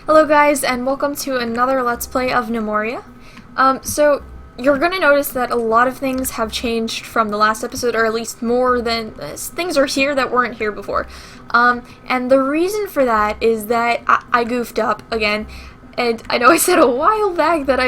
Hello guys, and welcome to another Let's Play of Gnomoria. So you're gonna notice that a lot of things have changed from the last episode, or at least more than things are here that weren't here before. And the reason for that is that I goofed up again, and I know I said a while back that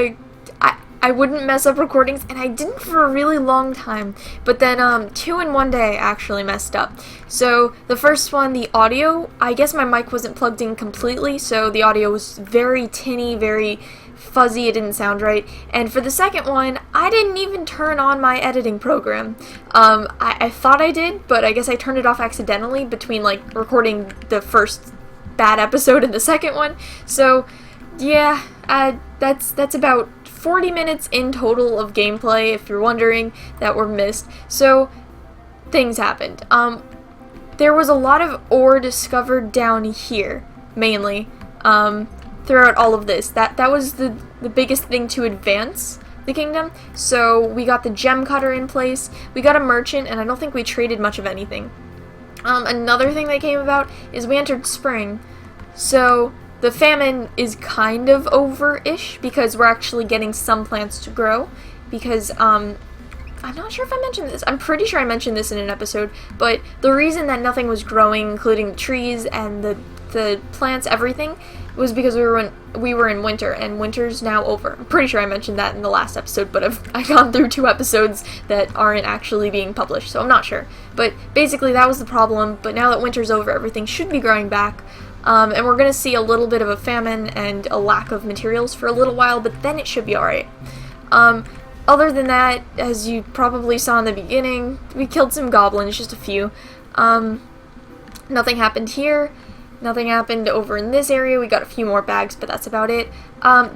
I wouldn't mess up recordings, and I didn't for a really long time, but then 2 in 1 day I actually messed up. So the first one, the audio, I guess my mic wasn't plugged in completely, so the audio was very tinny, very fuzzy, it didn't sound right. And for the second one, I didn't even turn on my editing program. I thought I did, but I guess I turned it off accidentally between like recording the first bad episode and the second one. So yeah, that's about 40 minutes in total of gameplay, if you're wondering, that were missed. So, things happened. There was a lot of ore discovered down here, mainly, throughout all of this. That was the biggest thing to advance the kingdom. So, we got the gem cutter in place, we got a merchant, and I don't think we traded much of anything. Another thing that came about is we entered spring. So, the famine is kind of over-ish because we're actually getting some plants to grow because, I'm not sure if I mentioned this. I'm pretty sure I mentioned this in an episode, but the reason that nothing was growing, including the trees and the plants, everything, was because we were in winter, and winter's now over. I'm pretty sure I mentioned that in the last episode, but I've gone through 2 episodes that aren't actually being published, so I'm not sure. But basically that was the problem, but now that winter's over, everything should be growing back. And we're going to see a little bit of a famine and a lack of materials for a little while, but then it should be alright. Other than that, as you probably saw in the beginning, we killed some goblins, just a few. Nothing happened here. Nothing happened over in this area. We got a few more bags, but that's about it. I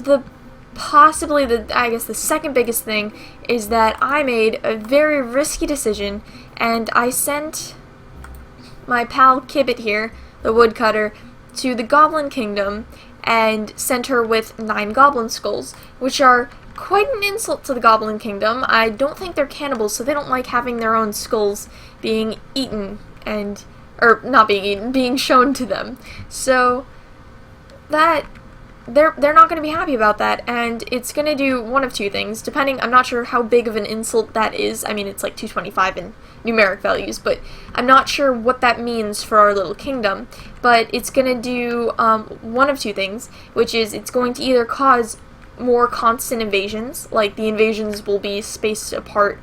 guess the second biggest thing is that I made a very risky decision, and I sent my pal Kibbit here, the woodcutter, to the Goblin Kingdom and sent her with 9 goblin skulls, which are quite an insult to the Goblin Kingdom. I don't think they're cannibals, so they don't like having their own skulls being eaten or not being eaten, being shown to them. So that they're not going to be happy about that, and it's going to do one of 2 things, depending. I'm not sure how big of an insult that is. I mean, it's like 225 in numeric values, but I'm not sure what that means for our little kingdom. But it's going to do one of 2 things, which is it's going to either cause more constant invasions, like the invasions will be spaced apart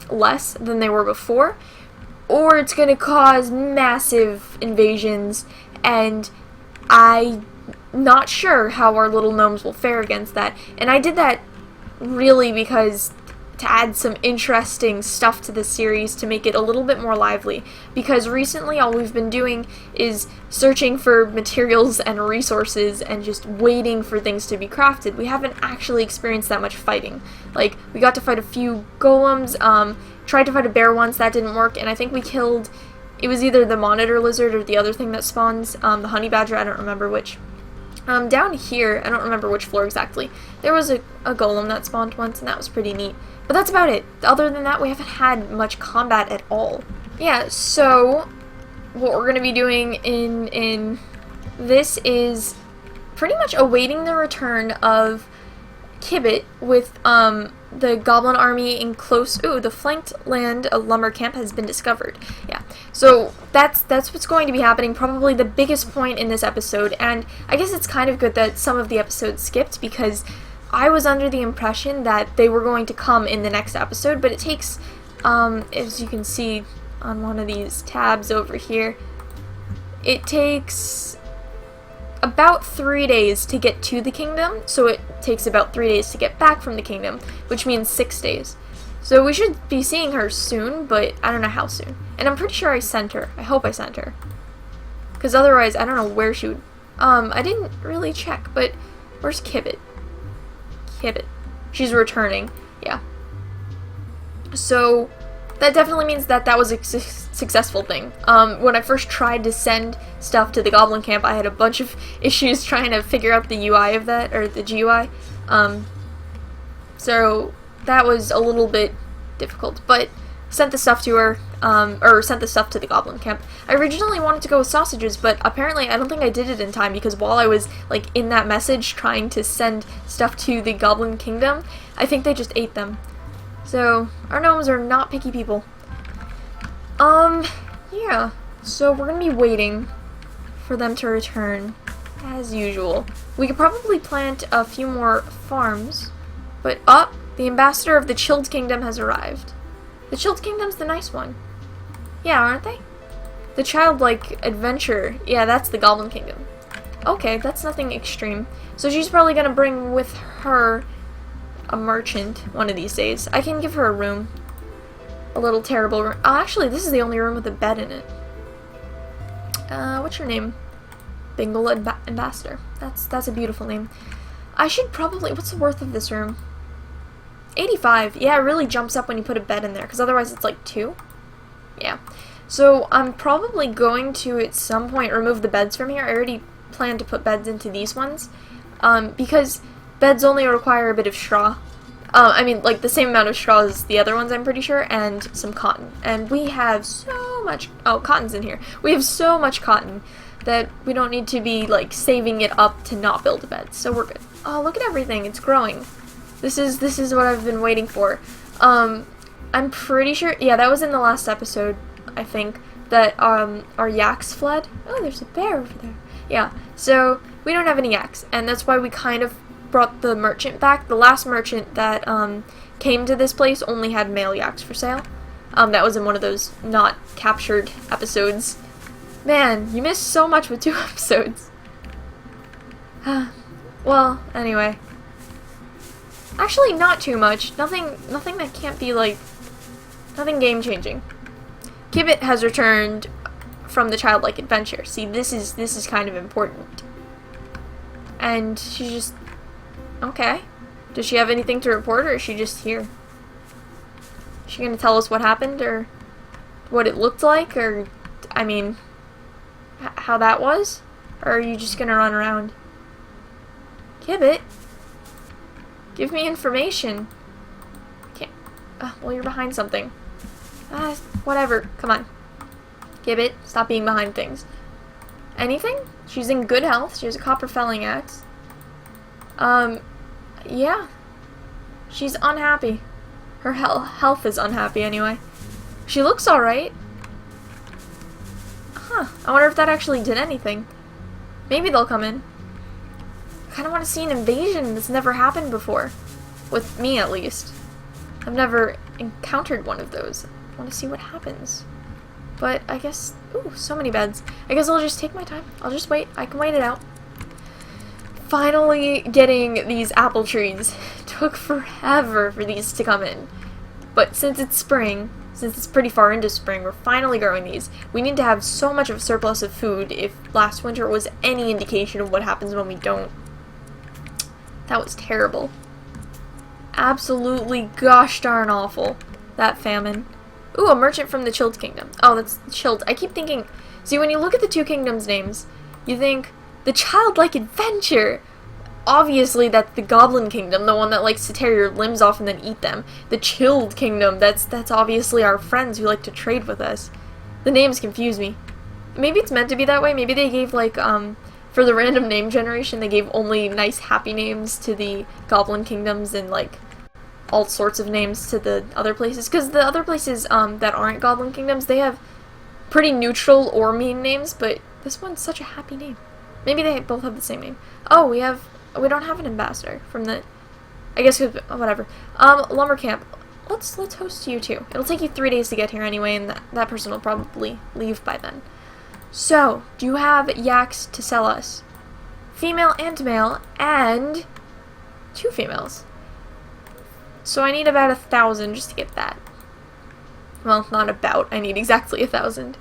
less than they were before, or it's going to cause massive invasions, and I'm not sure how our little gnomes will fare against that. And I did that really because to add some interesting stuff to this series, to make it a little bit more lively, because recently all we've been doing is searching for materials and resources and just waiting for things to be crafted. We haven't actually experienced that much fighting. Like, we got to fight a few golems, tried to fight a bear once, that didn't work, and I think we killed, it was either the monitor lizard or the other thing that spawns, the honey badger, I don't remember which. Down here, I don't remember which floor exactly, there was a golem that spawned once, and that was pretty neat. But that's about it. Other than that, we haven't had much combat at all. Yeah, so what we're going to be doing in this is pretty much awaiting the return of Kibbit with the goblin army in close. Ooh, the flanked land of lumber camp has been discovered. Yeah, so that's what's going to be happening. Probably the biggest point in this episode, and I guess it's kind of good that some of the episodes skipped, because I was under the impression that they were going to come in the next episode, but it takes, as you can see on one of these tabs over here, it takes about 3 days to get to the kingdom, so it takes about 3 days to get back from the kingdom, which means 6 days. So we should be seeing her soon, but I don't know how soon. And I'm pretty sure I sent her. I hope I sent her. Because otherwise, I don't know where she would... I didn't really check, but where's Kibbit? Kibbit. She's returning. Yeah. So that definitely means that that was a successful thing. When I first tried to send stuff to the goblin camp, I had a bunch of issues trying to figure out the UI of that, or the GUI. So that was a little bit difficult, but sent the stuff to her, or sent the stuff to the goblin camp. I originally wanted to go with sausages, but apparently I don't think I did it in time, because while I was like in that message trying to send stuff to the goblin kingdom, I think they just ate them. So our gnomes are not picky people. Yeah, so we're gonna be waiting for them to return as usual. We could probably plant a few more farms, but the ambassador of the Chilled Kingdom has arrived. The Chilled Kingdom's the nice one. Yeah, aren't they? The childlike adventure. Yeah, that's the Goblin Kingdom. Okay, that's nothing extreme. So she's probably gonna bring with her a merchant one of these days. I can give her a room. A little terrible room. Oh, actually, this is the only room with a bed in it. What's your name? Bengal Ambassador. That's a beautiful name. I should probably... What's the worth of this room? 85. Yeah, it really jumps up when you put a bed in there, because otherwise it's like 2. Yeah. So I'm probably going to, at some point, remove the beds from here. I already plan to put beds into these ones, because beds only require a bit of straw. I mean, like, the same amount of straw as the other ones, I'm pretty sure, and some cotton. And we have so much... Oh, cotton's in here. We have so much cotton that we don't need to be, like, saving it up to not build a bed. So we're good. Oh, look at everything. It's growing. This is what I've been waiting for. I'm pretty sure... Yeah, that was in the last episode, I think, that our yaks fled. Oh, there's a bear over there. Yeah, so we don't have any yaks, and that's why we kind of brought the merchant back. The last merchant that came to this place only had male yaks for sale. That was in one of those not captured episodes. Man, you missed so much with 2 episodes. Well, anyway. Actually, not too much. Nothing that can't be, like, nothing game-changing. Kibbit has returned from the childlike adventure. See, this is kind of important. And she's just... Okay. Does she have anything to report, or is she just here? Is she gonna tell us what happened, or what it looked like, or, I mean, how that was? Or are you just gonna run around? Kibbit? Give me information. Can't. Well, you're behind something. Whatever. Come on. Kibbit, stop being behind things. Anything? She's in good health. She has a copper felling axe. Yeah. She's unhappy. Her health is unhappy anyway. She looks alright. Huh. I wonder if that actually did anything. Maybe they'll come in. I kind of want to see an invasion that's never happened before. With me, at least. I've never encountered one of those. I want to see what happens. But I guess... Ooh, so many beds. I guess I'll just take my time. I'll just wait. I can wait it out. Finally getting these apple trees. Took forever for these to come in. But since it's spring, since it's pretty far into spring, we're finally growing these. We need to have so much of a surplus of food if last winter was any indication of what happens when we don't. That was terrible. Absolutely gosh darn awful. That famine. Ooh, a merchant from the Chilled Kingdom. Oh, that's Chilled. I keep thinking... See, when you look at the 2 kingdoms' names, you think, the childlike adventure! Obviously, that's the Goblin Kingdom, the one that likes to tear your limbs off and then eat them. The Chilled Kingdom, that's obviously our friends who like to trade with us. The names confuse me. Maybe it's meant to be that way. Maybe they gave, like, for the random name generation, they gave only nice, happy names to the Goblin Kingdoms and, like, all sorts of names to the other places. Because the other places that aren't Goblin Kingdoms, they have pretty neutral or mean names, but this one's such a happy name. Maybe they both have the same name. Oh, we don't have an ambassador from the... I guess, whatever. Lumber Camp. Let's host you too. It'll take you 3 days to get here anyway, and that person will probably leave by then. So, do you have yaks to sell us? Female and male, and 2 females. So I need about 1,000 just to get that. Well, not about. I need exactly 1,000.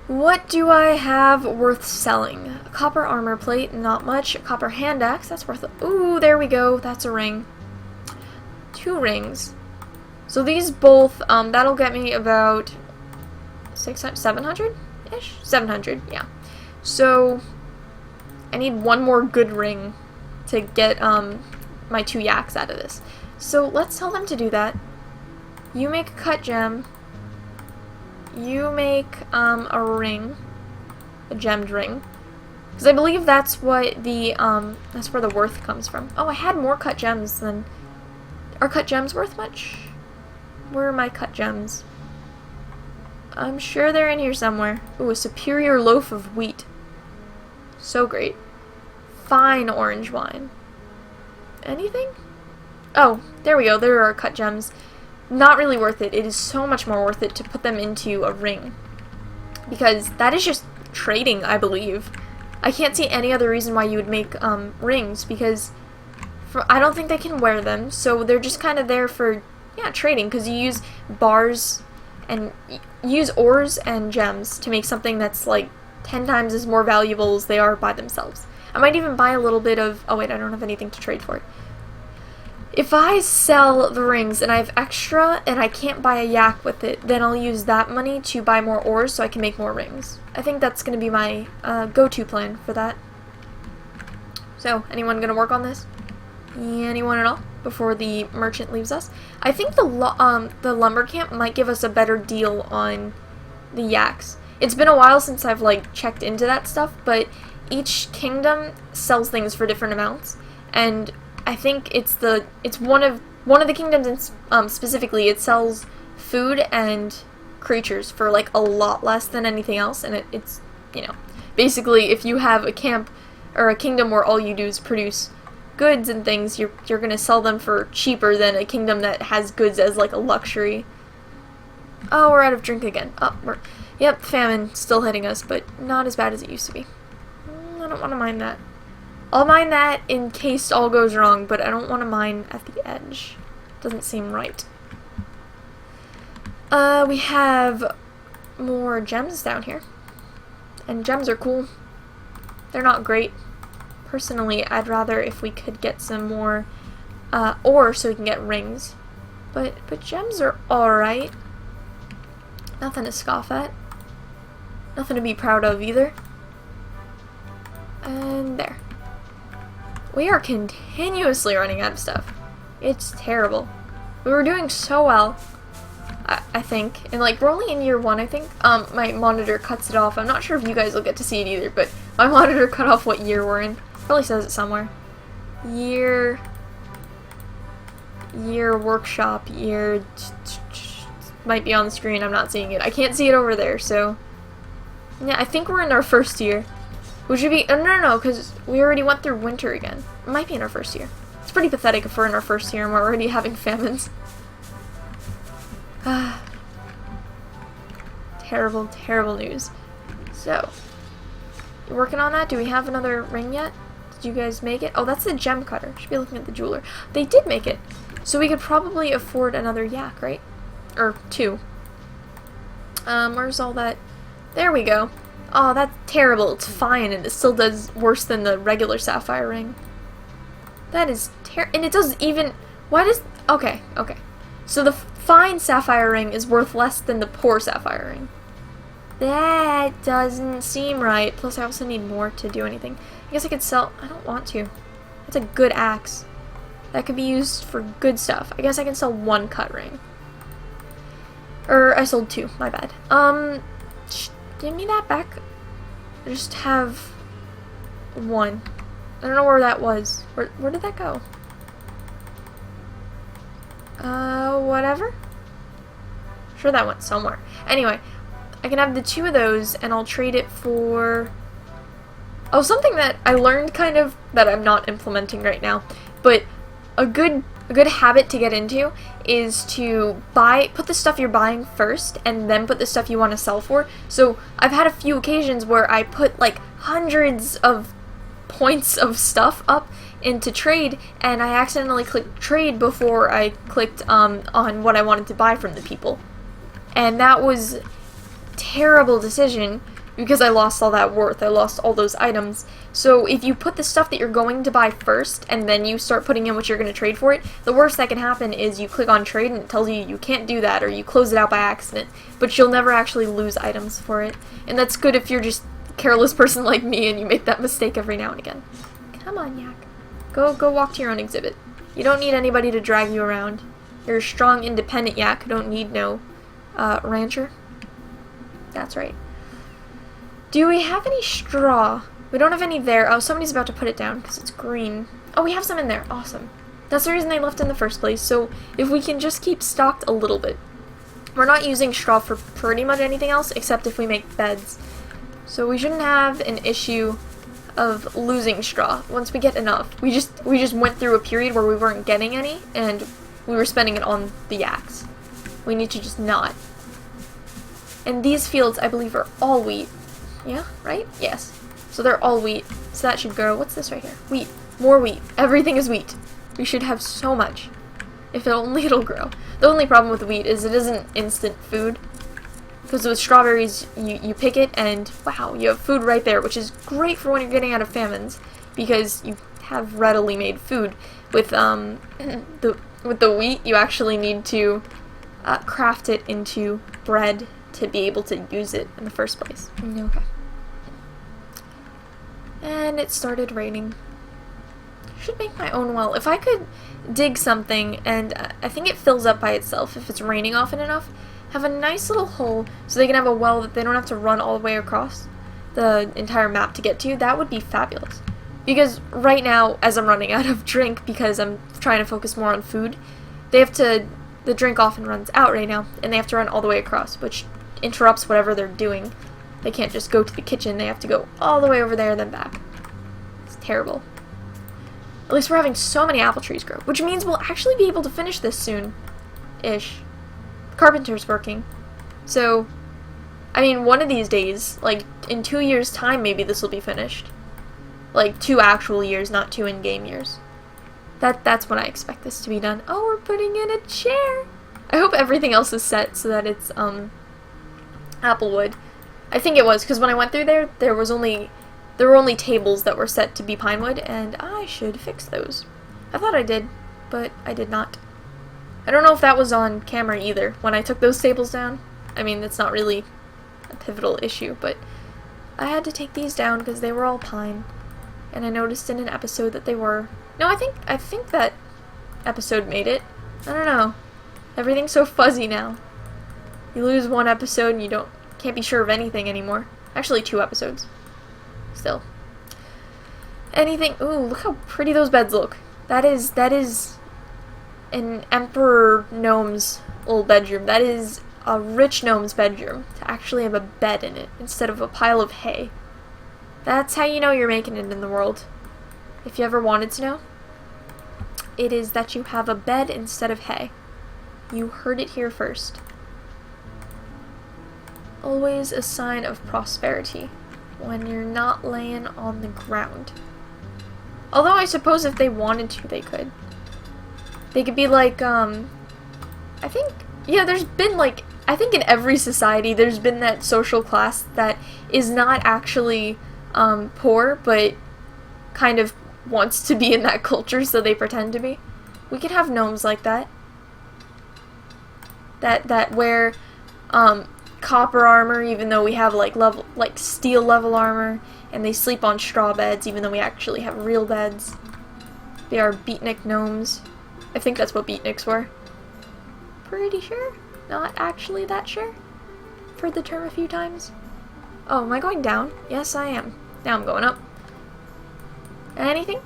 What do I have worth selling? A copper armor plate, not much. A copper hand axe, that's worth... Ooh, there we go. That's a ring. 2 rings. So these both, that'll get me about 700-ish? 700, yeah. So I need 1 more good ring to get my 2 yaks out of this. So let's tell them to do that. You make a cut gem. you make a ring, a gemmed ring. Because I believe that's what that's where the worth comes from. Oh, I had more cut gems than... Are cut gems worth much? Where are my cut gems? I'm sure they're in here somewhere. Ooh, a superior loaf of wheat. So great. Fine orange wine. Anything? Oh, there we go. There are cut gems. Not really worth it. It is so much more worth it to put them into a ring. Because that is just trading, I believe. I can't see any other reason why you would make rings, because I don't think they can wear them, so they're just kind of there for, yeah, trading, because you use bars and use ores and gems to make something that's like 10 times as more valuable as they are by themselves. I might even buy a little bit of... Oh wait, I don't have anything to trade for. If I sell the rings and I have extra and I can't buy a yak with it, then I'll use that money to buy more ores so I can make more rings. I think that's going to be my go-to plan for that. So, anyone going to work on this? Anyone at all? Before the merchant leaves us? I think the lumber camp might give us a better deal on the yaks. It's been a while since I've like checked into that stuff, but each kingdom sells things for different amounts, and I think it's one of the kingdoms specifically. It sells food and creatures for like a lot less than anything else, and it's, you know, basically if you have a camp or a kingdom where all you do is produce goods and things, you're gonna sell them for cheaper than a kingdom that has goods as like a luxury. Oh, we're out of drink again. Oh, yep, famine still hitting us, but not as bad as it used to be. I don't want to mind that. I'll mine that in case all goes wrong, but I don't want to mine at the edge. Doesn't seem right. We have more gems down here. And gems are cool. They're not great. Personally, I'd rather if we could get some more ore so we can get rings. But gems are alright. Nothing to scoff at. Nothing to be proud of either. And there. We are continuously running out of stuff. It's terrible. We were doing so well, I think. And like, we're only in year 1, I think. My monitor cuts it off. I'm not sure if you guys will get to see it either, but my monitor cut off what year we're in. Probably says it somewhere. Year workshop, year... Might be on the screen, I'm not seeing it. I can't see it over there, so... Yeah, I think we're in our first year. Which would be... No, because we already went through winter again. It might be in our first year. It's pretty pathetic if we're in our first year and we're already having famines. Terrible, terrible news. So, you working on that? Do we have another ring yet? Did you guys make it? Oh, that's the gem cutter. Should be looking at the jeweler. They did make it. So we could probably afford another yak, right? Or 2. Where's all that? There we go. Oh, that's terrible. It's fine, and it still does worse than the regular sapphire ring. That is and it doesn't even... Why does... Okay. So the fine sapphire ring is worth less than the poor sapphire ring. That doesn't seem right. Plus, I also need more to do anything. I guess I could sell... I don't want to. That's a good axe. That could be used for good stuff. I guess I can sell 1 cut ring. Or, I sold 2. My bad. Give me that back. I just have 1. I don't know where that was. Where did that go? Whatever. Sure that went somewhere. Anyway, I can have the 2 of those, and I'll trade it for... Oh, something that I learned kind of that I'm not implementing right now, but a good habit to get into is to put the stuff you're buying first and then put the stuff you want to sell for. So I've had a few occasions where I put like hundreds of points of stuff up into trade, and I accidentally clicked trade before I clicked on what I wanted to buy from the people. And that was a terrible decision because I lost all that worth. I lost all those items. So if you put the stuff that you're going to buy first and then you start putting in what you're going to trade for it, the worst that can happen is you click on trade and it tells you you can't do that, or you close it out by accident, but you'll never actually lose items for it. And that's good if you're just a careless person like me and you make that mistake every now and again. Come on, yak. Go walk to your own exhibit. You don't need anybody to drag you around. You're a strong, independent yak who don't need no rancher. That's right. Do we have any straw? We don't have any there. Oh, somebody's about to put it down because it's green. Oh, we have some in there. Awesome. That's the reason they left in the first place. So if we can just keep stocked a little bit. We're not using straw for pretty much anything else except if we make beds. So we shouldn't have an issue of losing straw once we get enough. We just went through a period where we weren't getting any and we were spending it on the yaks. We need to just not. And these fields, I believe, are all wheat. Yeah, right? Yes. So they're all wheat. So that should grow. What's this right here? Wheat. More wheat. Everything is wheat. We should have so much. If only it'll grow. The only problem with wheat is it isn't instant food. Because with strawberries, you pick it and wow, you have food right there, which is great for when you're getting out of famines. Because you have readily made food. With the wheat, you actually need to craft it into bread to be able to use it in the first place. Okay. And it started raining. Should make my own well. If I could dig something and I think it fills up by itself if it's raining often enough, have a nice little hole so they can have a well that they don't have to run all the way across the entire map to get to, that would be fabulous. Because right now, as I'm running out of drink because I'm trying to focus more on food, the drink often runs out right now and they have to run all the way across, which interrupts whatever they're doing. They can't just go to the kitchen, they have to go all the way over there and then back. It's terrible. At least we're having so many apple trees grow, which means we'll actually be able to finish this soon-ish. Carpenter's working. So, I mean, one of these days, like, in 2 years' time, maybe this will be finished. Like, 2 actual years, not 2 in-game years. That's when I expect this to be done. Oh, we're putting in a chair! I hope everything else is set so that it's, applewood. I think it was, because when I went through there were only tables that were set to be pinewood, and I should fix those. I thought I did, but I did not. I don't know if that was on camera either, when I took those tables down. I mean, it's not really a pivotal issue, but I had to take these down because they were all pine. And I noticed in an episode that they were. No, I think that episode made it. I don't know. Everything's so fuzzy now. You lose one episode and you can't be sure of anything anymore. Actually, 2 episodes. Still. Anything. Ooh, look how pretty those beds look. That is an Emperor Gnome's little bedroom. That is a rich gnome's bedroom to actually have a bed in it instead of a pile of hay. That's how you know you're making it in the world. If you ever wanted to know, it is that you have a bed instead of hay. You heard it here first. Always a sign of prosperity when you're not laying on the ground. Although I suppose if they wanted to, they could. They could be like, I think, yeah, there's been like, I think in every society there's been that social class that is not actually poor, but kind of wants to be in that culture, so they pretend to be. We could have gnomes like that. That wear copper armor, even though we have like steel level armor, and they sleep on straw beds, even though we actually have real beds. They are beatnik gnomes. I think that's what beatniks were. Pretty sure. Not actually that sure. I've heard the term a few times. Oh, am I going down? Yes, I am. Now I'm going up. Anything?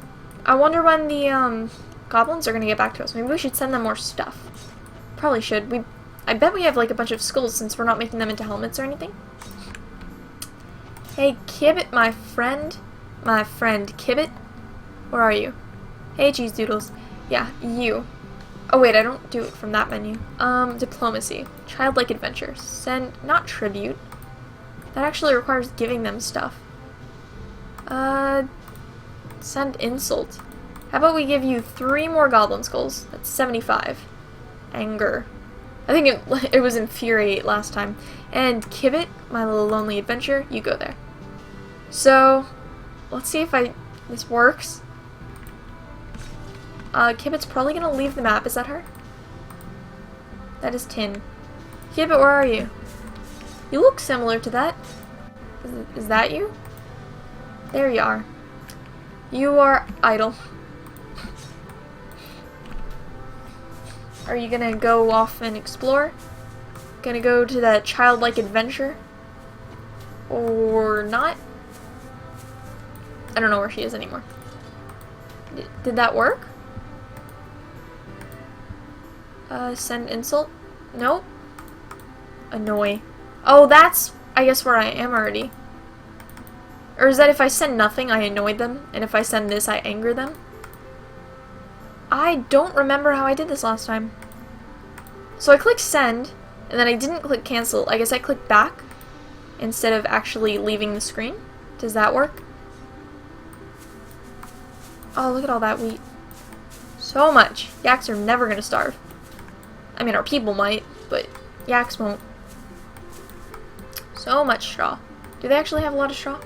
I wonder when the goblins are gonna get back to us. Maybe we should send them more stuff. Probably should. I bet we have like a bunch of skulls since we're not making them into helmets or anything. Hey, Kibbit, my friend. My friend Kibbit. Where are you? Hey, cheese doodles. Yeah, you. Oh wait, I don't do it from that menu. Diplomacy. Childlike adventure. Send, not tribute. That actually requires giving them stuff. Send insult. How about we give you 3 more goblin skulls? That's 75. Anger. I think it was infuriate last time. And Kibbit, my little lonely adventure, you go there. So, let's see if this works. Kibbit's probably gonna leave the map. Is that her? That is Tin. Kibbit, where are you? You look similar to that. Is that you? There you are. You are idle. Are you gonna go off and explore? Gonna go to that childlike adventure? Or not? I don't know where she is anymore. Did that work? Send insult? Nope. Annoy. Oh, that's, I guess, where I am already. Or is that if I send nothing, I annoyed them, and if I send this, I anger them? I don't remember how I did this last time. So I clicked send, and then I didn't click cancel. I guess I clicked back instead of actually leaving the screen. Does that work? Oh, look at all that wheat. So much. Yaks are never gonna starve. I mean, our people might, but yaks won't. So much straw. Do they actually have a lot of straw?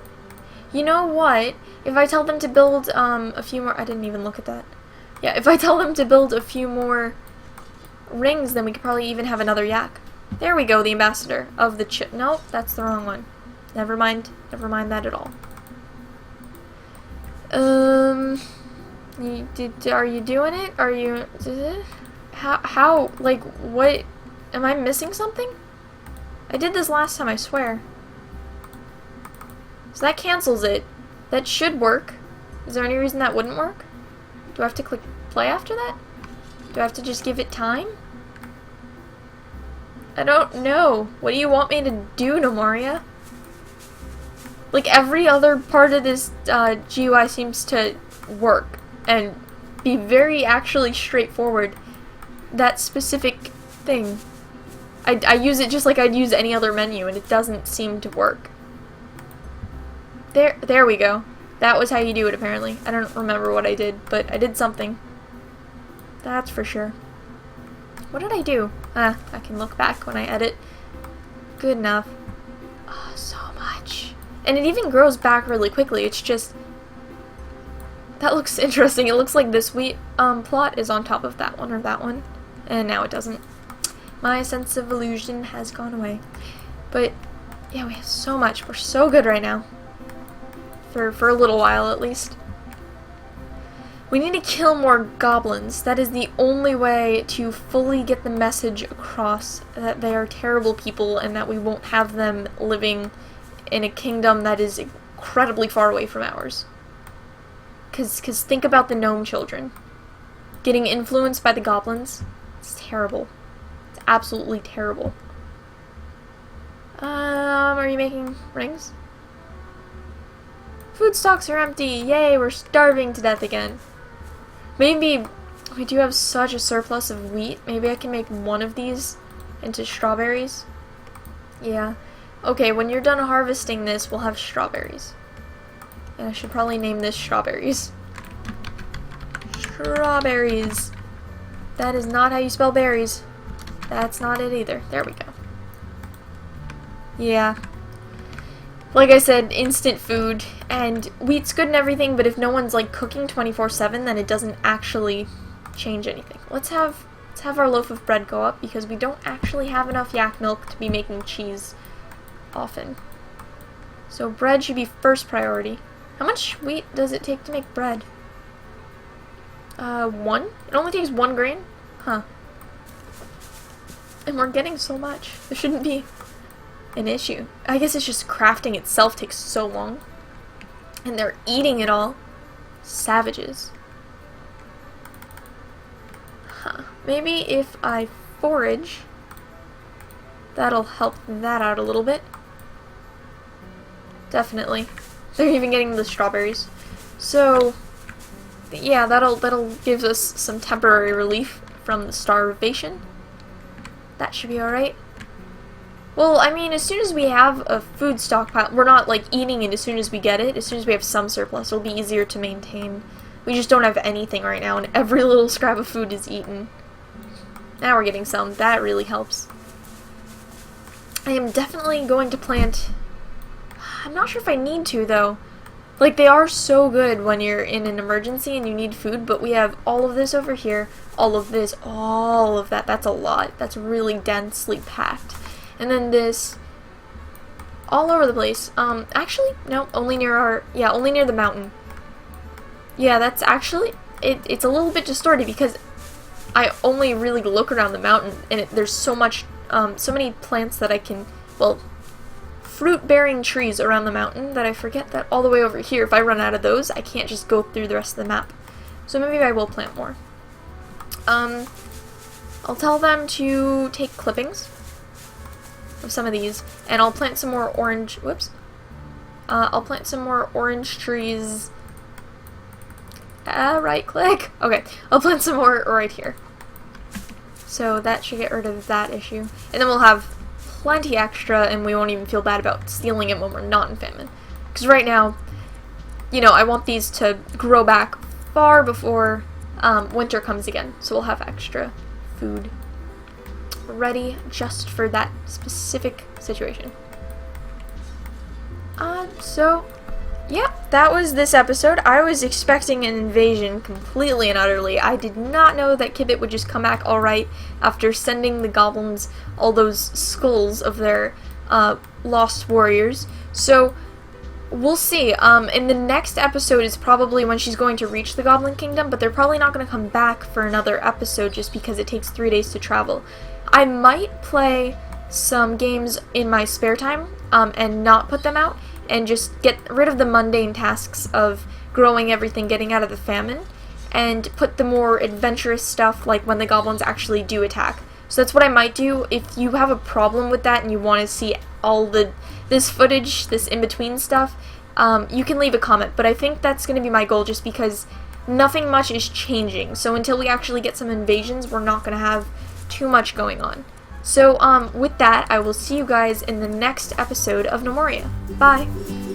You know what? If I tell them to build a few more... I didn't even look at that. Yeah, if I tell them to build a few more rings, then we could probably even have another yak. There we go, the ambassador of the chip. Nope, that's the wrong one. Never mind that at all. Are you doing it? Are you... How, like, what? Am I missing something? I did this last time, I swear. So that cancels it. That should work. Is there any reason that wouldn't work? Do I have to click play after that? Do I have to just give it time? I don't know. What do you want me to do, Gnomoria? Like, every other part of this GUI seems to work and be very actually straightforward. That specific thing. I use it just like I'd use any other menu, and it doesn't seem to work. There we go. That was how you do it, apparently. I don't remember what I did, but I did something. That's for sure. What did I do? I can look back when I edit. Good enough. Oh, so much. And it even grows back really quickly. It's just... That looks interesting. It looks like this wheat plot is on top of that one or that one. And now it doesn't. My sense of illusion has gone away. But, yeah, we have so much. We're so good right now. For a little while, at least. We need to kill more goblins. That is the only way to fully get the message across that they are terrible people and that we won't have them living in a kingdom that is incredibly far away from ours. Because think about the gnome children. Getting influenced by the goblins. It's terrible. It's absolutely terrible. Are you making rings? Food stocks are empty. Yay, we're starving to death again. Maybe we do have such a surplus of wheat. Maybe I can make one of these into strawberries. Yeah. Okay, when you're done harvesting this, we'll have strawberries. And I should probably name this strawberries. Strawberries. That is not how you spell berries. That's not it either. There we go. Yeah. Like I said, instant food, and wheat's good and everything, but if no one's like cooking 24/7, then it doesn't actually change anything. Let's have our loaf of bread go up, because we don't actually have enough yak milk to be making cheese often. So bread should be first priority. How much wheat does it take to make bread? 1? It only takes 1 grain? Huh. And we're getting so much. There shouldn't be an issue. I guess it's just crafting itself takes so long. And they're eating it all. Savages. Huh. Maybe if I forage, that'll help that out a little bit. Definitely. They're even getting the strawberries. So, yeah, that'll give us some temporary relief from the starvation. That should be alright. Well, I mean, as soon as we have a food stockpile, we're not, like, eating it as soon as we get it. As soon as we have some surplus, it'll be easier to maintain. We just don't have anything right now, and every little scrap of food is eaten. Now we're getting some. That really helps. I am definitely going to plant... I'm not sure if I need to, though. Like, they are so good when you're in an emergency and you need food, but we have all of this over here, all of this, all of that. That's a lot. That's really densely packed. And then this, all over the place. Actually, no, only near only near the mountain. Yeah, that's actually, it's a little bit distorted because I only really look around the mountain, and there's so much, so many plants that I can, well, fruit-bearing trees around the mountain that I forget that all the way over here, if I run out of those, I can't just go through the rest of the map. So maybe I will plant more. I'll tell them to take clippings of some of these, and I'll plant some more orange, whoops. I'll plant some more orange trees. Right click. Okay, I'll plant some more right here. So that should get rid of that issue. And then we'll have plenty extra, and we won't even feel bad about stealing it when we're not in famine. Because right now, you know, I want these to grow back far before winter comes again. So we'll have extra food ready just for that specific situation. So, yeah, that was this episode. I was expecting an invasion completely and utterly. I did not know that Kibbit would just come back alright after sending the goblins all those skulls of their lost warriors. So, we'll see. In the next episode is probably when she's going to reach the Goblin Kingdom, but they're probably not going to come back for another episode just because it takes 3 days to travel. I might play some games in my spare time and not put them out, and just get rid of the mundane tasks of growing everything, getting out of the famine, and put the more adventurous stuff like when the goblins actually do attack. So that's what I might do. If you have a problem with that and you want to see all this footage, this in-between stuff, you can leave a comment, but I think that's going to be my goal just because nothing much is changing. So until we actually get some invasions, we're not going to have too much going on. So with that, I will see you guys in the next episode of Gnomoria. Bye!